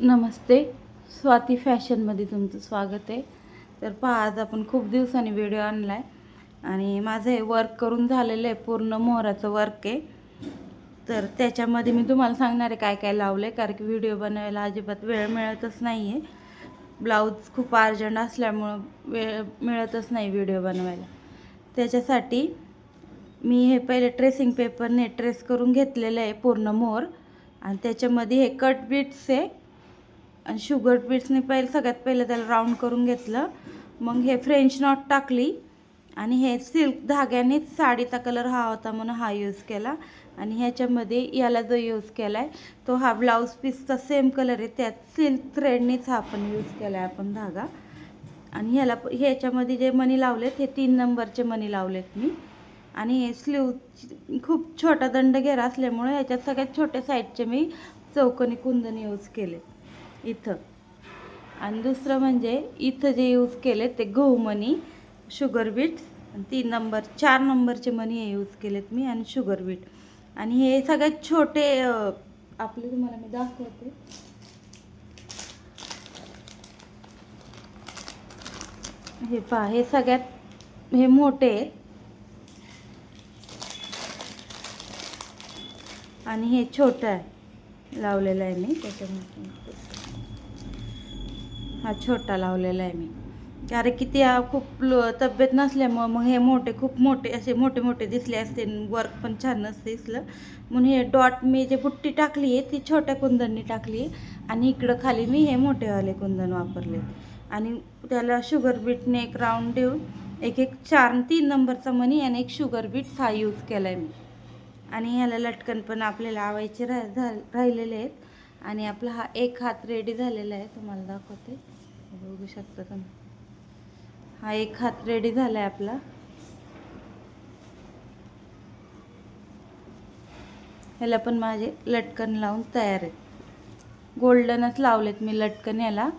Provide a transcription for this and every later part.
नमस्ते, स्वाती फॅशनमध्ये तुमचं स्वागत आहे. तर पहा, आज आपण खूप दिवसांनी व्हिडिओ आणला आहे आणि माझं हे वर्क करून झालेलं आहे, पूर्ण मोहराचं वर्क आहे. तर त्याच्यामध्ये मी तुम्हाला सांगणार आहे काय काय लावलं आहे, कारण की व्हिडिओ बनवायला अजिबात वेळ मिळतच नाही आहे. ब्लाऊज खूप अर्जंट असल्यामुळं वेळ मिळतच नाही व्हिडिओ बनवायला. त्याच्यासाठी मी हे पहिले ट्रेसिंग पेपरने ट्रेस करून घेतलेलं आहे पूर्ण मोहर, आणि त्याच्यामध्ये हे कट बीट्स आहे आणि शुगर बीट्सने सगळ्यात पहिलं त्याला राऊंड करून घेतलं. मग हे फ्रेंच नॉट टाकली आणि हे सिल्क धाग्यानेच साडीचा कलर हा होता म्हणून हा यूज केला. आणि ह्याच्यामध्ये याला जो यूज केला आहे तो हा ब्लाऊज पीसचा सेम कलर आहे, त्यात सिल्क थ्रेडनेच हा आपण यूज केला आहे आपण धागा. आणि ह्याच्यामध्ये जे मणी लावलेत हे 3 नंबरचे मणी लावलेत मी. आणि हे स्लीव खूप छोटा दंड घेरा असल्यामुळे ह्याच्यात सगळ्यात छोट्या साईडचे मी चौकोनी कुंदन यूज केले इथं. आणि दुसरं म्हणजे इथं जे यूज केले ते गहू मणी, शुगर बीट्स आणि 4 नंबरचे मणी हे यूज केलेत मी आणि शुगर बीट. आणि हे सगळ्यात छोटे आपले तुम्हाला मी दाखवते. हे पहा, हे सगळ्यात हे मोठे आहेत आणि हे छोटं आहे लावलेलं आहे मी. त्याच्यामध्ये हा छोटा लावलेला आहे मी, कारण की ते खूप तब्येत नसल्यामुळं मग हे खूप मोठे असे मोठे दिसले असते, वर्क पण छान नसते दिसलं म्हणून हे डॉट मी जे बुट्टी टाकली आहे ती छोट्या कुंदननी टाकली आहे आणि इकडं खाली मी हे मोठेवाले कुंदन वापरले. आणि त्याला शुगर बीटने एक राऊंड देऊन एक 3 नंबरचा मणी आणि एक शुगर बीट हा यूज केला आहे मी. आणि ह्याला लटकन पण आपल्याला लावायचे राहिलेले आहेत. आणि आपला हा एक हात रेडी झालेला आहे, तुम्हाला दाखवते, बघू शकता तुम्ही. हा एक हात रेडी झाला आहे आपला. ह्याला पण माझे लटकन लावून तयार आहेत. गोल्डनच लावलेत मी लटकन याला,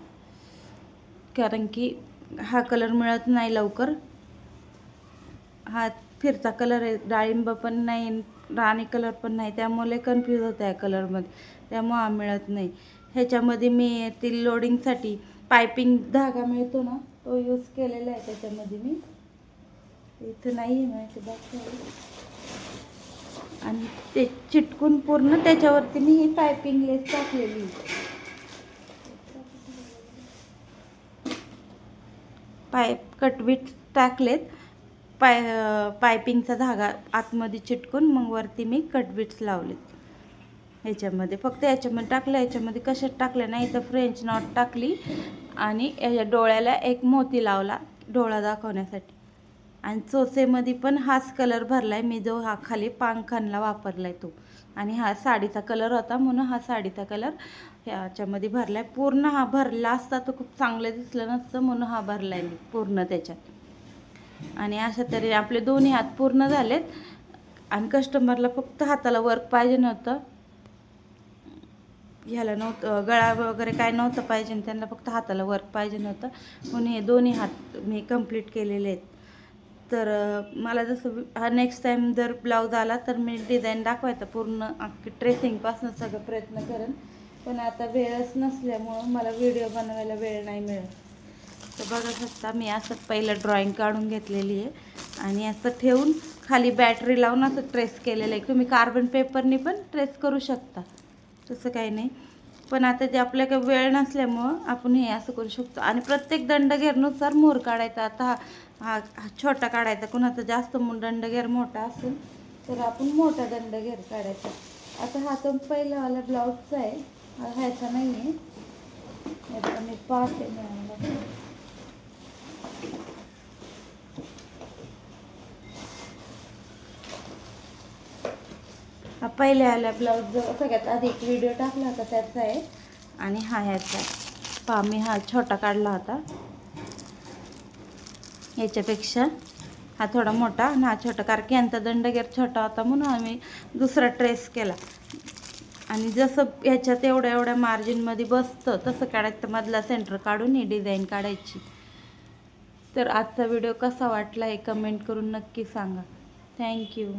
कारण की हा कलर मिळत नाही लवकर. हा फिरता कलर आहे, डाळिंब पण नाही, राणी कलर पण नाही, त्यामुळे कन्फ्यूज होतं आहे कलरमध्ये, त्यामुळे हा मिळत नाही. ह्याच्यामध्ये मी ती लोडिंगसाठी पायपिंग धागा मिळतो ना तो यूज केलेला आहे. त्याच्यामध्ये मी इथं नाही आहे माहिती दाखवायला. आणि ते चिटकून पूर्ण त्याच्यावरती मी ही पायपिंग लेस टाकलेली. कटबीट टाकलेत, पायपिंगचा धागा आतमध्ये चिटकून मग वरती मी कटबीट्स लावलेत. ह्याच्यामध्ये फक्त ह्याच्यामध्ये टाकलं, ह्याच्यामध्ये कशात टाकलं नाही तर फ्रेंच नॉट टाकली आणि याच्या डोळ्याला एक मोती लावला डोळा दाखवण्यासाठी. आणि चोचेमध्ये पण हाच कलर भरला आहे मी, जो हा खाली पांखांना वापरला आहे तो. आणि हा साडीचा कलर होता म्हणून हा साडीचा कलर ह्याच्यामध्ये भरला आहे. पूर्ण हा भरला असता तर खूप चांगलं दिसलं नसतं म्हणून हा भरला आहे मी पूर्ण त्याच्यात. आणि अशा तऱ्हेने आपले दोन्ही हात पूर्ण झालेत. आणि कस्टमरला फक्त हाताला वर्क पाहिजे नव्हतं, ह्याला नव्हतं गळा वगैरे काय नव्हतं पाहिजे, त्यांना फक्त हाताला वर्क पाहिजे नव्हतं म्हणून हे दोन्ही हात मी कंप्लीट केलेले आहेत. तर मला जसं हा नेक्स्ट टाईम जर ब्लाऊज आला तर मी डिझाईन दाखवायचा पूर्ण अख्खी ट्रेसिंगपासून सगळं प्रयत्न करेन, पण आता वेळच नसल्यामुळं मला व्हिडिओ बनवायला वेळ नाही मिळत. तर बघा शकता मी असं पहिलं ड्रॉइंग काढून घेतलेली आहे आणि असं ठेवून खाली बॅटरी लावून असं ट्रेस केलेलं आहे. तुम्ही कार्बन पेपरनी पण ट्रेस करू शकता, तसं काही नाही. पण आता जे आपल्याकडे वेळ नसल्यामुळं आपण हे असं करू शकतो. आणि प्रत्येक दंडघेरनुसार मोर काढायचा. आता हा छोटा काढायचा, कुणाचा जास्त दंडघेर मोठा असेल तर आपण मोठा दंडघेर काढायचा. आता हा तो पहिलावाला ब्लाऊजचा आहे, हा ह्याचा नाही आहे. याचा मी पाहते मिळाला. हा पहिल्या आल्या ब्लाऊज जो सगळ्यात आधी एक व्हिडिओ टाकला होता त्याचा आहे. आणि हा ह्याचा पहा, मी हा छोटा काढला होता, याच्यापेक्षा हा थोडा मोठा आणि हा छोटा, कारण की यांचा दंडगेर छोटा होता म्हणून आम्ही दुसरा ट्रेस केला. आणि जसं ह्याच्यात एवढ्या मार्जिनमध्ये बसतं तसं काढायचं, मधला सेंटर काढून ही डिझाईन काढायची. तर आजचा व्हिडिओ कसा वाटला हे कमेंट करून नक्की सांगा. थँक्यू.